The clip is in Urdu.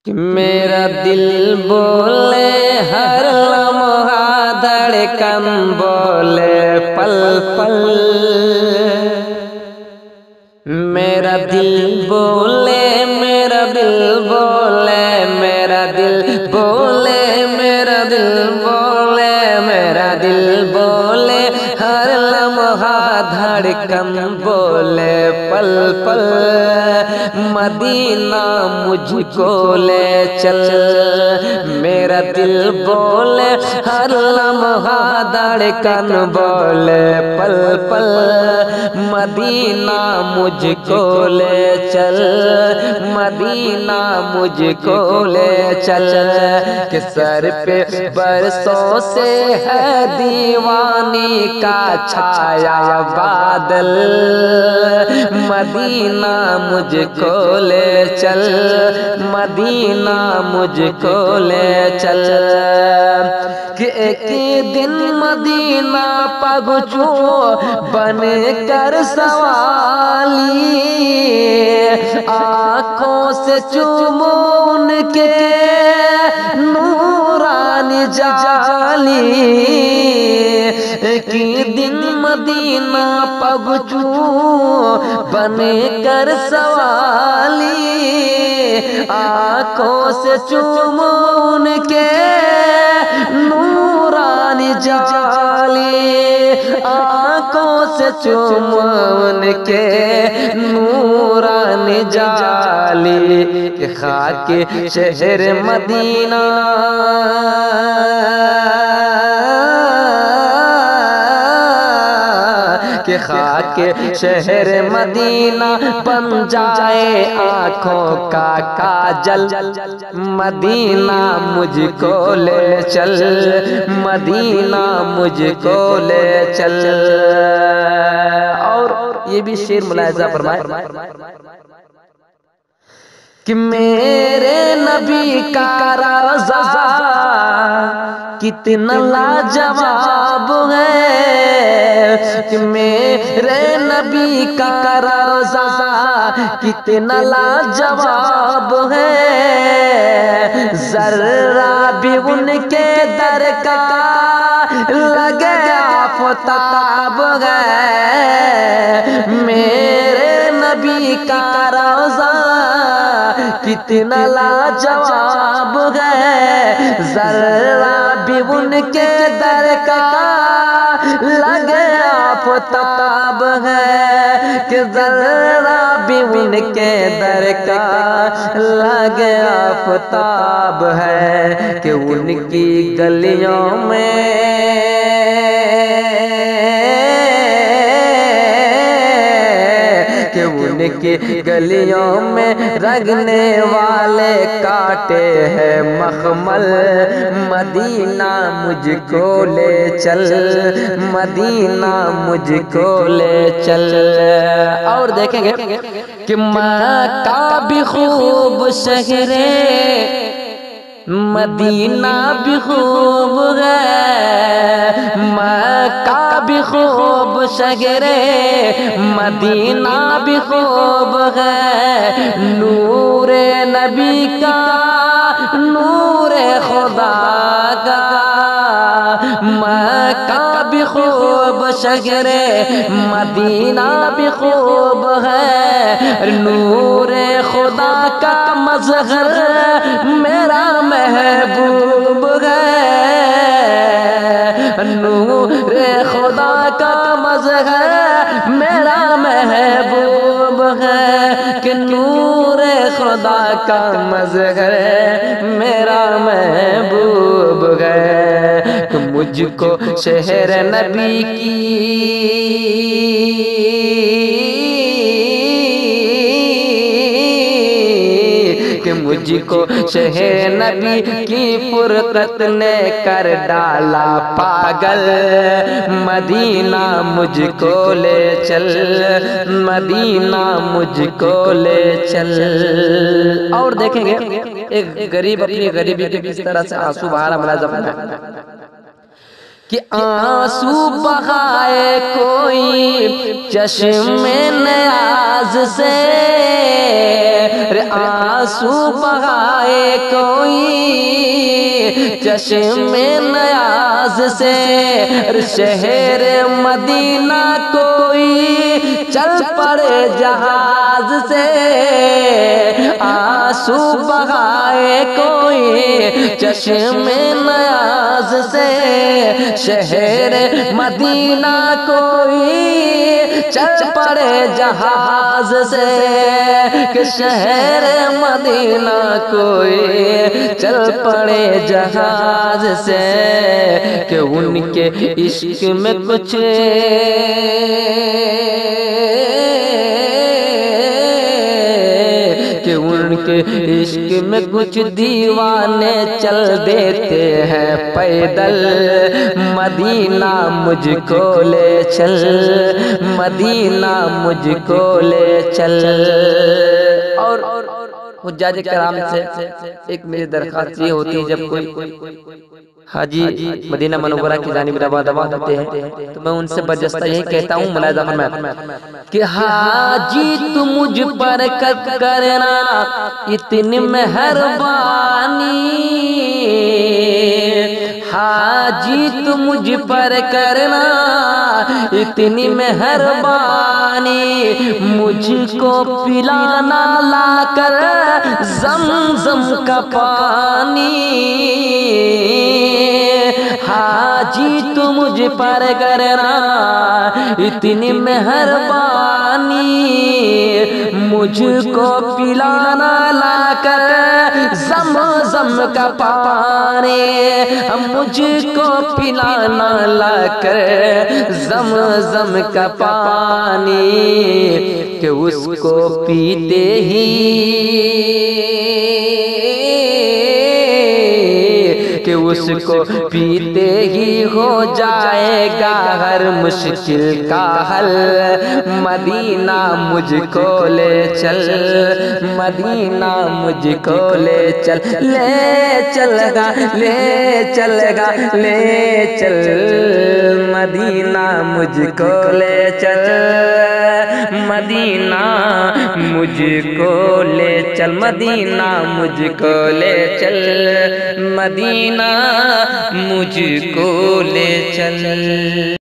کہ میرا دل بولے ہر لمحہ دھڑکن بولے پل پل، میرا دل بولے میرا دل بولے میرا دل بولے میرا دل بولے میرا دل بولے ہر لمحہ دھڑکن بولے پل پل، مدینہ مجھ کو لے چل، میرا دل بولے ہر لمحہ دھڑکن بولے پل پل، مدینہ مجھ کو لے چل، مدینہ مجھ کو لے چل، کہ سر پہ برسوں سے ہے دیوانی کا چھایا بادل، مدینہ مجھ کو لے چل، مدینہ مجھ کو لے چل، کہ ایک دن مدینہ پہنچوں بن کر سوالی، آنکھوں سے چوموں ان کے نورانی جالی، ایک دن مدینہ پہنچوں بن کر سوالی، آنکھوں سے چوموں ان کے نورانی جالی، آنکھوں سے چوموں ان کے نورانی جالی، کہ خاک شہر مدینہ کہ خاک شہر مدینہ بن جائے آنکھوں کا کاجل، مدینہ مجھ کو لے چل، مدینہ مجھ کو لے چل۔ اور یہ بھی شعر ملاحظہ فرمائے کہ میرے نبی کا روضہ کتنا لاجواب ہے، کہ میرے نبی کا روضہ کتنا لاجواب ہے، ذرہ بھی ان کے در کا لگے آفتاب ہے، میرے نبی کا روضہ کتنا لاجواب ہے، ذرہ بھی ان کے در کا لگے آفتاب ہے، کہ ذرہ بھی ان کے در کا لگے آفتاب ہے، کہ ان کی گلیوں میں کہ ان کی گلیوں میں رگنے والے کاٹے ہیں مخمل، مدینہ مجھ کو لے چل، مدینہ مجھ کو لے چل۔ اور دیکھیں گے کہ مکہ بھی خوب شہر مدینہ بھی خوب ہے، مکہ بھی خوب شہر مدینہ بھی خوب ہے، نور نبی کا نور خدا کا، مکہ بھی خوب شہر مدینہ بھی خوب ہے، نور خدا کا مظہر میرا محبوب ہے، نور خدا کا مظہر میرا محبوب ہے، کہ نور خدا کا مظہر میرا محبوب ہے، کہ مجھ کو شہر نبی کی کہ مجھ کو شہر نبی کی فرقت نے کر ڈالا پاگل، مدینہ مجھ کو لے چل، مدینہ مجھ کو لے چل۔ اور دیکھیں گے ایک غریب اپنی غریبی کے کس طرح سے آنسو بہا رہا، ملاحظہ فرمائیں کہ آنسو بہائے کوئی چشم نیاز سے، آنسو بہائے کوئی چشم نیاز سے، شہر مدینہ کوئی چل پڑے جہاز سے، آنسو بہائے کوئی چشم نیاز سے، شہر مدینہ کوئی چل پڑے جہاز سے، کہ شہر مدینہ کوئی چل پڑے جہاز سے، کہ ان کے عشق میں کچھ کہ ان کے عشق میں کچھ دیوانے چل دیتے ہیں پیدل، مدینہ مجھ کو لے چل، مدینہ مجھ کو لے چل۔ اور حجاج کرام سے ایک میری درخواست یہ ہوتی ہے، جب کوئی حاجی مدینہ منورہ کی جانب رواں ہوتے ہیں تو میں ان سے برجستہ یہی کہتا ہوں، ملاحظہ فرمائیں کہ حاجی تو مجھ پر کرنا اتنی مہربانی، حاجی تو مجھ پر کرنا اتنی مہربانی، مجھ کو پلانا لا کر زمزم کا پانی، حاجی تو مجھ پر کرنا اتنی مہربانی، مجھ کو پلانا لا کر زمزم کا پانی، مجھ کو پلانا لا کر زمزم کا پانی، کہ اس کو پیتے ہی کہ اس کو پیتے ہی ہو جائے گا ہر مشکل کا حل، مدینہ مجھ کو لے چل، مدینہ مجھ کو لے چل، لے چل گا لے چل گا لے چل، مدینہ مجھ کو لے چل، مدینہ مجھ کو لے چل، مدینہ مجھ کو لے چل، مدینہ مجھ کو لے چل۔